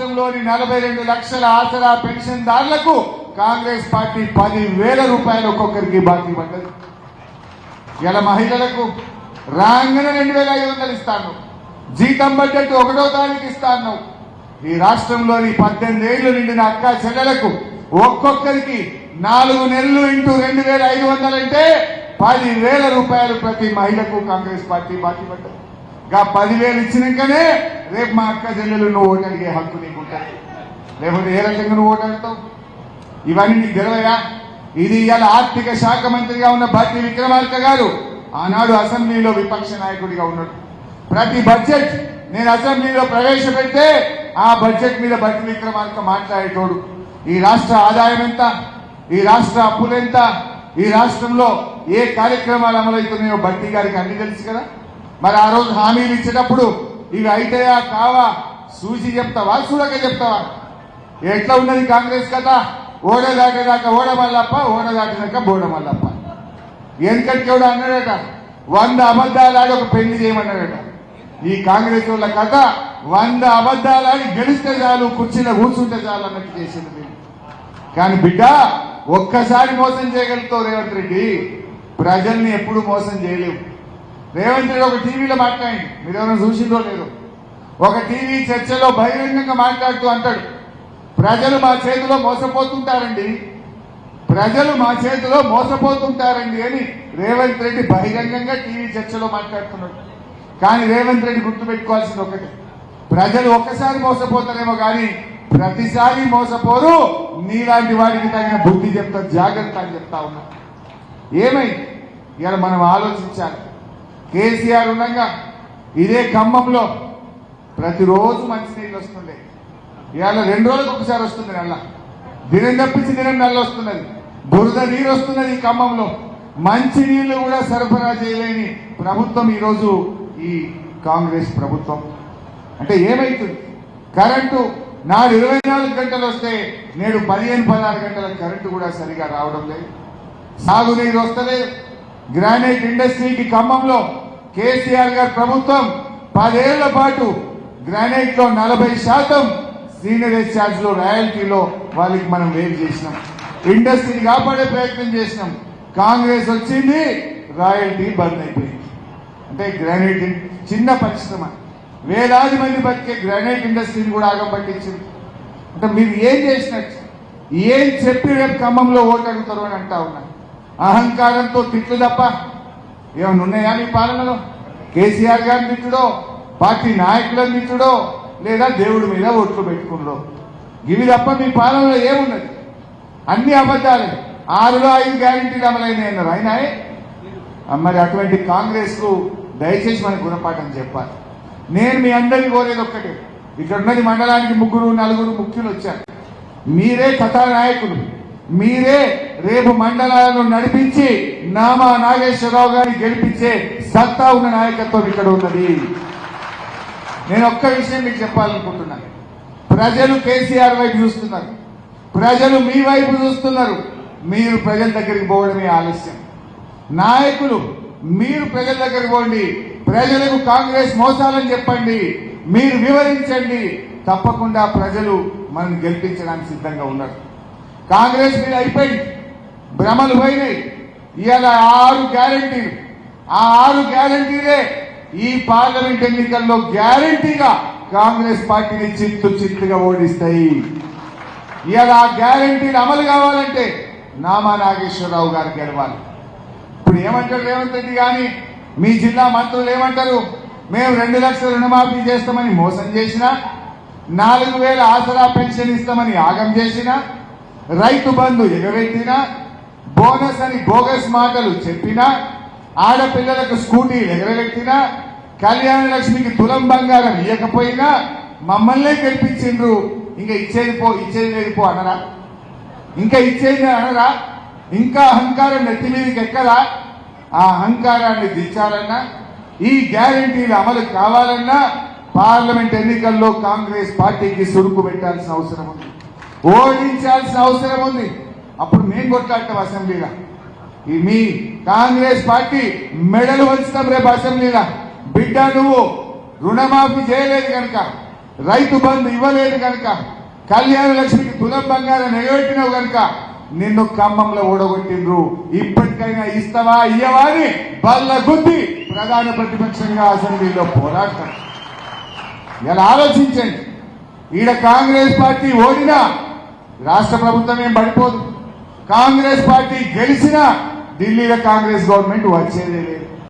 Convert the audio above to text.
రాష్ట్రంలోని 42 లక్షల ఆసరా పెన్షన్దారులకు కాంగ్రెస్ పార్టీ 10,000 రూపాయలు ఒక్కొక్కరికి బాకీ పడ్డది. ఇలా మహిళలకు రాగానే 2,500 ఇస్తాను, జీతం బడ్జెట్ 1వ తారీఖు ఇస్తాను. ఈ రాష్ట్రంలోని 18 ఏళ్లు నిండిన అక్క చెల్లెలకు ఒక్కొక్కరికి 4 నెలలు ఇంటూ 2,500 అంటే 10,000 రూపాయలు ప్రతి మహిళకు కాంగ్రెస్ పార్టీ బాకీ పడ్డది. 10,000 ఇచ్చినాకనే రేపు మా అక్క చెల్లెలు నువ్వు ఓటు అడిగే హక్కు నీకుంటుంది, లేకపోతే ఏ రకంగా నువ్వు ఓటు అడుగుతావు? ఇవన్నీ నీకు తెలివయా? ఇది ఇవాళ ఆర్థిక శాఖ మంత్రిగా ఉన్న భట్టి విక్రమార్క గారు ఆనాడు అసెంబ్లీలో విపక్ష నాయకుడిగా ఉన్నాడు. ప్రతి బడ్జెట్ నేను అసెంబ్లీలో ప్రవేశపెడితే ఆ బడ్జెట్ మీద భట్టి విక్రమార్క మాట్లాడేటోడు. ఈ రాష్ట్ర ఆదాయం ఎంత, ఈ రాష్ట్ర అప్పులెంత, ఈ రాష్ట్రంలో ఏ కార్యక్రమాలు అమలవుతున్నాయో భట్టి గారికి అన్ని తెలుసు కదా. మరి ఆ రోజు హామీలు ఇచ్చేటప్పుడు ఇవి అయితాయా కావా చూసి చెప్తావా, చూడక చెప్తావా? ఎట్లా ఉన్నది కాంగ్రెస్ కథ? ఓడ దాటేదాకా ఓడ మల్లప్ప, ఓడ దాటినాక బోడ మల్లప్ప. వెనకటికి కూడా అన్నాడట 100 అబద్ధాలు ఆడి ఒక పెళ్లి చేయమన్నాడట. ఈ కాంగ్రెస్ వాళ్ళ కథ 100 అబద్ధాలు ఆడి గెలిస్తే చాలు, కుర్చీలో కూర్చుంటే చాలు అన్నట్టు చేసింది. కానీ బిడ్డ ఒక్కసారి మోసం చేయగలుగుతావు రేవంత్ రెడ్డి, ప్రజల్ని ఎప్పుడు మోసం చేయలేవు. రేవంత్ రెడ్డి ఒక టీవీలో మాట్లాడి, మీరు ఎవరైనా చూసిందో లేదో, ఒక టీవీ చర్చలో బహిరంగంగా మాట్లాడుతూ అంటాడు, ప్రజలు మా చేతిలో మోసపోతుంటారండి, ప్రజలు మా చేతిలో మోసపోతుంటారండి అని రేవంత్ రెడ్డి బహిరంగంగా టీవీ చర్చలో మాట్లాడుతున్నాడు. కానీ రేవంత్ రెడ్డి గుర్తుపెట్టుకోవాల్సింది ఒకటి, ప్రజలు ఒక్కసారి మోసపోతారేమో కానీ ప్రతిసారి మోసపోరు. నీలాంటి వాడికి తగిన బుద్ధి చెప్తా, జాగ్రత్త అని చెప్తా ఉన్నా. ఏమైంది ఇవాళ మనం ఆలోచించాలి. కేసీఆర్ ఉండగా ఇదే ఖమ్మంలో ప్రతిరోజు మంచినీళ్ళు వస్తుండే, ఇవాళ 2 రోజులకు ఒకసారి వస్తుంది నల్ల, దినం తప్పించి దినం నల్ల వస్తున్నది, బురద నీరు వస్తున్నది. ఈ ఖమ్మంలో మంచి నీళ్లు కూడా సరఫరా చేయలేని ప్రభుత్వం ఈరోజు ఈ కాంగ్రెస్ ప్రభుత్వం. అంటే ఏమైతుంది? కరెంటు నాడు 24 గంటలు వస్తే నేడు 15-16 గంటల కరెంటు కూడా సరిగా రావడం లేదు. సాగునీరు వస్తలేదు. గ్రానైట్ ఇండస్ట్రీకి ఖమ్మంలో కేసీఆర్ గారి ప్రభుత్వం 10 ఏళ్ల పాటు గ్రానైట్ లో 40% సీనియర్ ఛార్జ్ లో రాయల్టీలో వాళ్ళకి మనం వేవ్ చేసినాం, ఇండస్ట్రీని కాపాడే ప్రయత్నం చేసినాం. కాంగ్రెస్ వచ్చింది, రాయల్టీ బంద్ అయిపోయింది. అంటే గ్రానైట్ చిన్న పరిశ్రమ, వేలాది మంది బతికే గ్రానైట్ ఇండస్ట్రీని కూడా ఆగం పట్టించింది. అంటే మీరు ఏం చేసినట్టు, ఏం చెప్పి రేపు ఖమ్మంలో ఓటు అడుగుతారు అని అంటా ఉన్నా. అహంకారంతో తిట్లు తప్ప ఏమైనా ఉన్నాయా మీ పాలనలో? కేసీఆర్ గారిని తిట్టుడో, పార్టీ నాయకులను తిట్టుడో, లేదా దేవుడి మీద ఓట్లు పెట్టుకున్నాడో, ఇవి తప్ప మీ పాలనలో ఏమున్నది? అన్ని అబద్ధాలే. 6లో 5 గ్యారెంటీలు అమలైనాయి అన్నారు ఆయన. మరి అటువంటి కాంగ్రెస్ కు దయచేసి మన గుణపాఠం చెప్పాలి. నేను మీ అందరినీ కోరేది ఒక్కటే, ఇక్కడ ఉన్నది మండలానికి 3-4 ముఖ్యులు వచ్చారు. మీరే కథానాయకులు, మీరే రేపు మండలాలను నడిపించి నామా నాగేశ్వరరావు గారిని గెలిపించే సత్తా ఉన్న నాయకత్వం ఇక్కడ ఉన్నది. నేను ఒక్క విషయం మీకు చెప్పాలనుకుంటున్నాను. ప్రజలు కేసీఆర్ వైపు చూస్తున్నారు, ప్రజలు మీ వైపు చూస్తున్నారు. మీరు ప్రజల దగ్గరికి పోవడమే ఆలస్యం. నాయకులు మీరు ప్రజల దగ్గరికి పోండి, ప్రజలకు కాంగ్రెస్ మోసాలని చెప్పండి, మీరు వివరించండి. తప్పకుండా ప్రజలు మనం గెలిపించడానికి సిద్ధంగా ఉన్నారు. కాంగ్రెస్ మీద అయిపోయింది, భ్రమలు పోయినాయి. ఇవాళ 6 గ్యారెంటీలు, ఆ 6 గ్యారెంటీలే ఈ పార్లమెంట్ ఎన్నికల్లో గ్యారెంటీగా కాంగ్రెస్ పార్టీని చిత్తుగా ఓడిస్తాయి. ఇవాళ ఆ గ్యారెంటీలు అమలు కావాలంటే నామా నాగేశ్వరరావు గారు గెలవాలి. ఇప్పుడు ఏమంటారు రేవంత్ రెడ్డి కానీ మీ జిల్లా మంత్రులు ఏమంటారు? మేము 2 లక్షల రుణమాఫీ చేస్తామని మోసం చేసినా, 4,000 ఆసరా పెన్షన్ ఇస్తామని యాగం చేసినా, రైతు బంధు ఎగబెట్టినా, బోనస్ అని బోగస్ మాటలు చెప్పినా, ఆడపిల్లలకు స్కూటీలు ఎగరబెట్టినా, కళ్యాణ లక్ష్మికి తులం బంగారం ఇవ్వకపోయినా మమ్మల్నే గెలిపించిండ్రు. ఇంకా ఇచ్చేది లేదు పో అనరా? ఇంకా ఇచ్చేది అనరా? ఇంకా అహంకారం నెత్తి మీదకి ఎక్కదా? ఆ అహంకారాన్ని దించాలన్నా, ఈ గ్యారెంటీలు అమలు కావాలన్నా పార్లమెంట్ ఎన్నికల్లో కాంగ్రెస్ పార్టీకి సురుకు పెట్టాల్సిన అవసరం ఉంది, ఓడించాల్సిన అవసరం ఉంది. అప్పుడు మేము కొట్లాడతాం అసెంబ్లీలో. మీ కాంగ్రెస్ పార్టీ మెడలు వంచుతాం రేపు అసెంబ్లీలో. బిడ్డ నువ్వు రుణమాఫీ చేయలేదు కనుక రైతు బంధు ఇవ్వలేదు కనుక, కళ్యాణ లక్ష్మికి తులం బంగారం ఎగబెట్టినవు కనుక నిన్ను ఖమ్మంలో ఓడగొట్టిండ్రు. ఇప్పటికైనా ఇస్తావా ఇయ్యవా అని బల్ల గుద్ది ప్రధాన ప్రతిపక్షంగా అసెంబ్లీలో పోరాడతారు. ఇలా ఆలోచించండి. ఈడ కాంగ్రెస్ పార్టీ ఓడినా రాష్ట్ర ప్రభుత్వం ఏం పడిపోదు. కాంగ్రెస్ పార్టీ గెలిచినా ఢిల్లీలో కాంగ్రెస్ గవర్నమెంట్ వచ్చేదే లేదు.